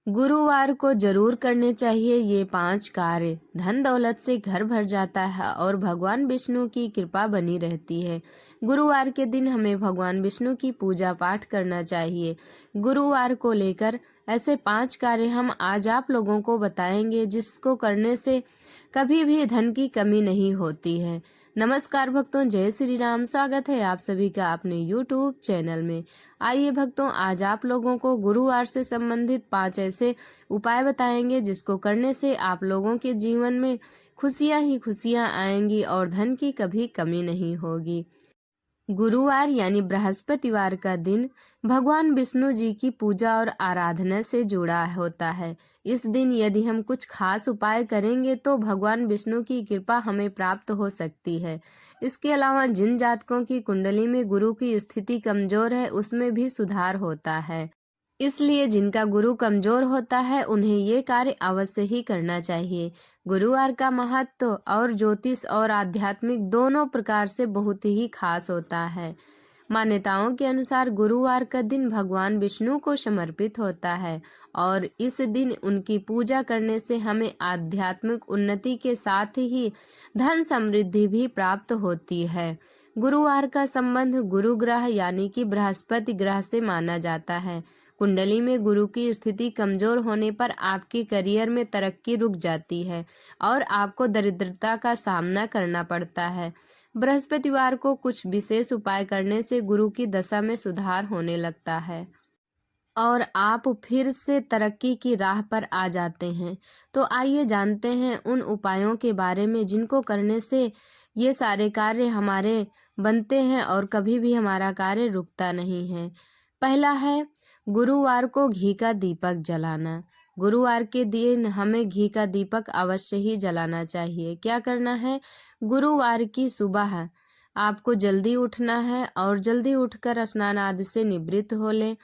गुरुवार को जरूर करने चाहिए ये 5 कार्य। धन दौलत से घर भर जाता है और भगवान विष्णु की कृपा बनी रहती है। गुरुवार के दिन हमें भगवान विष्णु की पूजा पाठ करना चाहिए। गुरुवार को लेकर ऐसे 5 कार्य हम आज आप लोगों को बताएंगे, जिसको करने से कभी भी धन की कमी नहीं होती है। नमस्कार भक्तों, जय श्री राम। स्वागत है आप सभी का अपने YouTube चैनल में। आइए भक्तों, आज आप लोगों को गुरुवार से संबंधित 5 ऐसे उपाय बताएंगे, जिसको करने से आप लोगों के जीवन में खुशियां ही खुशियां आएंगी और धन की कभी कमी नहीं होगी। गुरुवार यानी बृहस्पतिवार का दिन भगवान विष्णु जी की पूजा और आराधना से जुड़ा होता है। इस दिन यदि हम कुछ खास उपाय करेंगे तो भगवान विष्णु की कृपा हमें प्राप्त हो सकती है। इसके अलावा जिन जातकों की कुंडली में गुरु की स्थिति कमजोर है, उसमें भी सुधार होता है। इसलिए जिनका गुरु कमजोर होता है, उन्हें ये कार्य अवश्य ही करना चाहिए। गुरुवार का महत्व और ज्योतिष और आध्यात्मिक दोनों प्रकार से बहुत ही खास होता है। मान्यताओं के अनुसार गुरुवार का दिन भगवान विष्णु को समर्पित होता है और इस दिन उनकी पूजा करने से हमें आध्यात्मिक उन्नति के साथ ही धन समृद्धि भी प्राप्त होती है। गुरुवार का संबंध गुरु ग्रह यानी कि बृहस्पति ग्रह से माना जाता है। कुंडली में गुरु की स्थिति कमजोर होने पर आपके करियर में तरक्की रुक जाती है और आपको दरिद्रता का सामना करना पड़ता है। बृहस्पतिवार को कुछ विशेष उपाय करने से गुरु की दशा में सुधार होने लगता है और आप फिर से तरक्की की राह पर आ जाते हैं। तो आइए जानते हैं उन उपायों के बारे में, जिनको करने से ये सारे कार्य हमारे बनते हैं और कभी भी हमारा कार्य रुकता नहीं है। पहला है गुरुवार को घी का दीपक जलाना। गुरुवार के दिन हमें घी का दीपक अवश्य ही जलाना चाहिए। क्या करना है? गुरुवार की सुबह आपको जल्दी उठना है और जल्दी उठकर स्नान आदि से निवृत्त हो लें।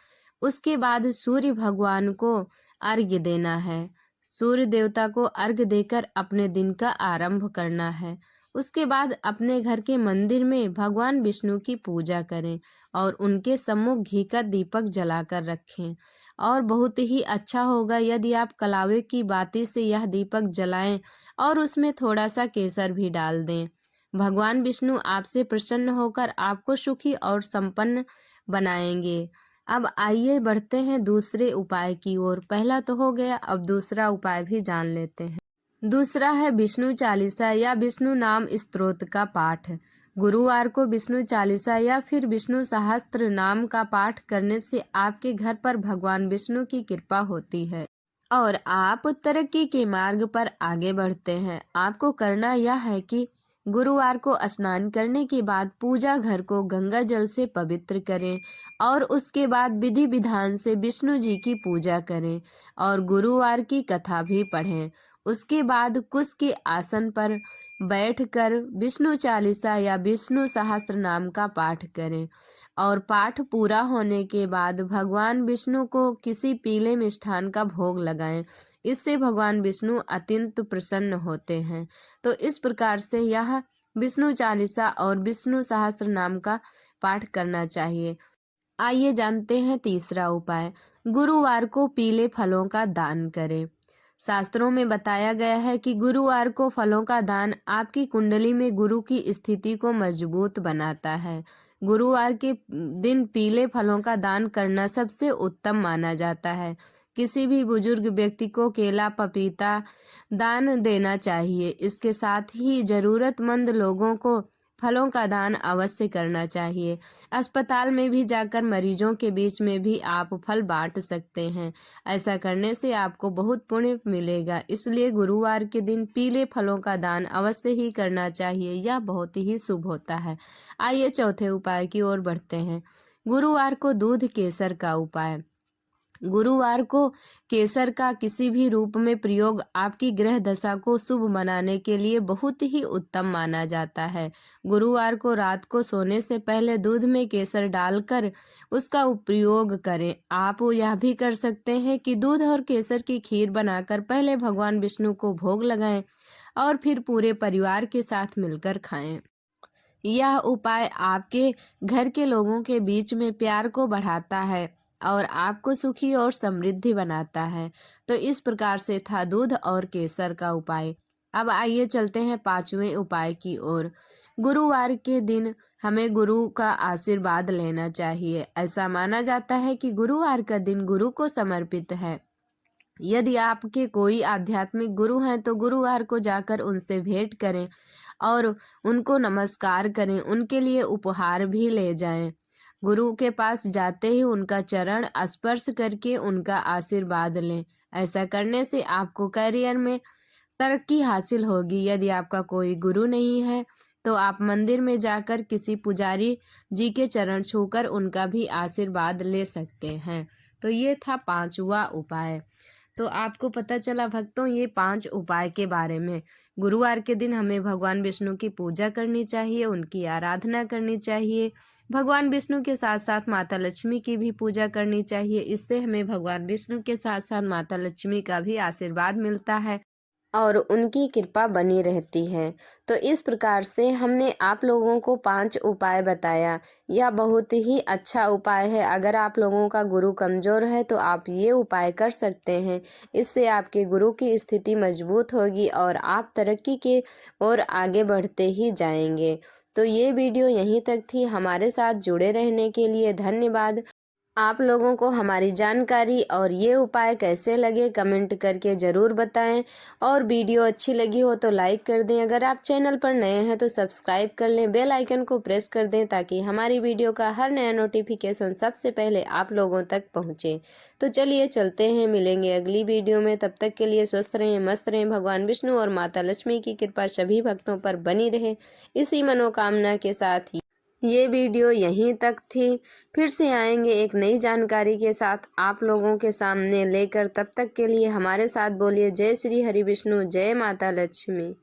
उसके बाद सूर्य भगवान को अर्घ्य देना है। सूर्य देवता को अर्घ्य देकर अपने दिन का आरंभ करना है। उसके बाद अपने घर के मंदिर में भगवान विष्णु की पूजा करें और उनके सम्मुख घी का दीपक जलाकर रखें। और बहुत ही अच्छा होगा यदि आप कलावे की बाती से यह दीपक जलाएं और उसमें थोड़ा सा केसर भी डाल दें। भगवान विष्णु आपसे प्रसन्न होकर आपको सुखी और संपन्न बनाएंगे। अब आइए बढ़ते हैं दूसरे उपाय की ओर। पहला तो हो गया, अब दूसरा उपाय भी जान लेते हैं। दूसरा है विष्णु चालीसा या विष्णु नाम स्तोत्र का पाठ। गुरुवार को विष्णु चालीसा या फिर विष्णु सहस्त्र नाम का पाठ करने से आपके घर पर भगवान विष्णु की कृपा होती है और आप तरक्की के मार्ग पर आगे बढ़ते हैं। आपको करना यह है कि गुरुवार को स्नान करने के बाद पूजा घर को गंगा जल से पवित्र करें और उसके बाद विधि विधान से विष्णु जी की पूजा करें और गुरुवार की कथा भी पढ़ें। उसके बाद कुश के आसन पर बैठकर विष्णु चालीसा या विष्णु सहस्त्र नाम का पाठ करें और पाठ पूरा होने के बाद भगवान विष्णु को किसी पीले मिष्ठान का भोग लगाएं। इससे भगवान विष्णु अत्यंत प्रसन्न होते हैं। तो इस प्रकार से यह विष्णु चालीसा और विष्णु सहस्त्र नाम का पाठ करना चाहिए। आइए जानते हैं तीसरा उपाय। गुरुवार को पीले फलों का दान करें। शास्त्रों में बताया गया है कि गुरुवार को फलों का दान आपकी कुंडली में गुरु की स्थिति को मजबूत बनाता है। गुरुवार के दिन पीले फलों का दान करना सबसे उत्तम माना जाता है। किसी भी बुजुर्ग व्यक्ति को केला, पपीता दान देना चाहिए। इसके साथ ही जरूरतमंद लोगों को फलों का दान अवश्य करना चाहिए। अस्पताल में भी जाकर मरीजों के बीच में भी आप फल बांट सकते हैं। ऐसा करने से आपको बहुत पुण्य मिलेगा। इसलिए गुरुवार के दिन पीले फलों का दान अवश्य ही करना चाहिए। यह बहुत ही शुभ होता है। आइए चौथे उपाय की ओर बढ़ते हैं। गुरुवार को दूध केसर का उपाय। गुरुवार को केसर का किसी भी रूप में प्रयोग आपकी ग्रह दशा को शुभ बनाने के लिए बहुत ही उत्तम माना जाता है। गुरुवार को रात को सोने से पहले दूध में केसर डालकर उसका उपयोग करें। आप यह भी कर सकते हैं कि दूध और केसर की खीर बनाकर पहले भगवान विष्णु को भोग लगाएं और फिर पूरे परिवार के साथ मिलकर खाएं। यह उपाय आपके घर के लोगों के बीच में प्यार को बढ़ाता है और आपको सुखी और समृद्धि बनाता है। तो इस प्रकार से था दूध और केसर का उपाय। अब आइए चलते हैं 5वें उपाय की ओर। गुरुवार के दिन हमें गुरु का आशीर्वाद लेना चाहिए। ऐसा माना जाता है कि गुरुवार का दिन गुरु को समर्पित है। यदि आपके कोई आध्यात्मिक गुरु हैं तो गुरुवार को जाकर उनसे भेंट करें और उनको नमस्कार करें, उनके लिए उपहार भी ले जाएं। गुरु के पास जाते ही उनका चरण स्पर्श करके उनका आशीर्वाद लें। ऐसा करने से आपको करियर में तरक्की हासिल होगी। यदि आपका कोई गुरु नहीं है तो आप मंदिर में जाकर किसी पुजारी जी के चरण छूकर उनका भी आशीर्वाद ले सकते हैं। तो ये था 5वां उपाय। तो आपको पता चला भक्तों ये 5 उपाय के बारे में। गुरुवार के दिन हमें भगवान विष्णु की पूजा करनी चाहिए, उनकी आराधना करनी चाहिए। भगवान विष्णु के साथ साथ माता लक्ष्मी की भी पूजा करनी चाहिए। इससे हमें भगवान विष्णु के साथ साथ माता लक्ष्मी का भी आशीर्वाद मिलता है और उनकी कृपा बनी रहती है। तो इस प्रकार से हमने आप लोगों को 5 उपाय बताया। यह बहुत ही अच्छा उपाय है। अगर आप लोगों का गुरु कमज़ोर है तो आप ये उपाय कर सकते हैं। इससे आपके गुरु की स्थिति मजबूत होगी और आप तरक्की के और आगे बढ़ते ही जाएंगे। तो ये वीडियो यहीं तक थी। हमारे साथ जुड़े रहने के लिए धन्यवाद। आप लोगों को हमारी जानकारी और ये उपाय कैसे लगे कमेंट करके ज़रूर बताएं और वीडियो अच्छी लगी हो तो लाइक कर दें। अगर आप चैनल पर नए हैं तो सब्सक्राइब कर लें, बेल आइकन को प्रेस कर दें ताकि हमारी वीडियो का हर नया नोटिफिकेशन सबसे पहले आप लोगों तक पहुंचे। तो चलिए चलते हैं, मिलेंगे अगली वीडियो में। तब तक के लिए स्वस्थ रहें, मस्त रहें। भगवान विष्णु और माता लक्ष्मी की कृपा सभी भक्तों पर बनी रहे, इसी मनोकामना के साथ ये वीडियो यहीं तक थी। फिर से आएंगे एक नई जानकारी के साथ आप लोगों के सामने लेकर। तब तक के लिए हमारे साथ बोलिए जय श्री हरि विष्णु, जय माता लक्ष्मी।